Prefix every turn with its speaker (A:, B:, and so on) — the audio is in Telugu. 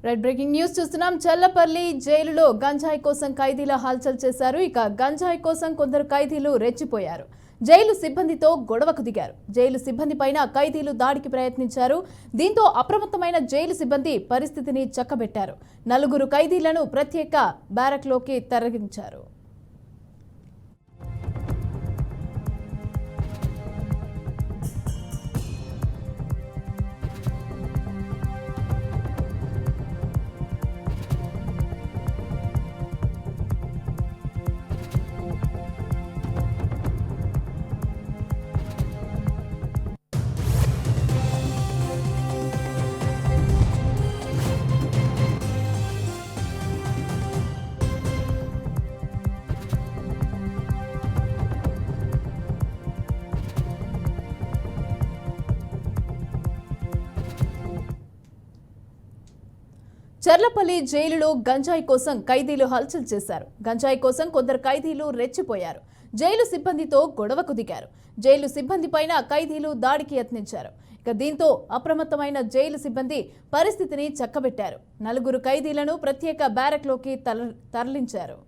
A: రైట్ బ్రేకింగ్ న్యూస్ చూస్తున్నాం. చల్లపల్లి జైలులో గంజాయి కోసం ఖైదీల హల్చల్ చేశారు. ఇక గంజాయి కోసం కొందరు ఖైదీలు రెచ్చిపోయారు. జైలు సిబ్బందితో గొడవకు దిగారు. జైలు సిబ్బంది పైన ఖైదీలు దాడికి ప్రయత్నించారు. దీంతో అప్రమత్తమైన జైలు సిబ్బంది పరిస్థితిని చక్కబెట్టారు. 4 ఖైదీలను ప్రత్యేక బ్యారక్లోకి తరలించారు. చర్లపల్లి జైలులో గంజాయి కోసం ఖైదీలు హల్చల్ చేశారు. గంజాయి కోసం కొందరు ఖైదీలు రెచ్చిపోయారు. జైలు సిబ్బందితో గొడవకు దిగారు. జైలు సిబ్బంది పైన ఖైదీలు దాడికి యత్నించారు. ఇక దీంతో అప్రమత్తమైన జైలు సిబ్బంది పరిస్థితిని చక్కబెట్టారు. 4 ఖైదీలను ప్రత్యేక బ్యారక్లోకి తరలించారు.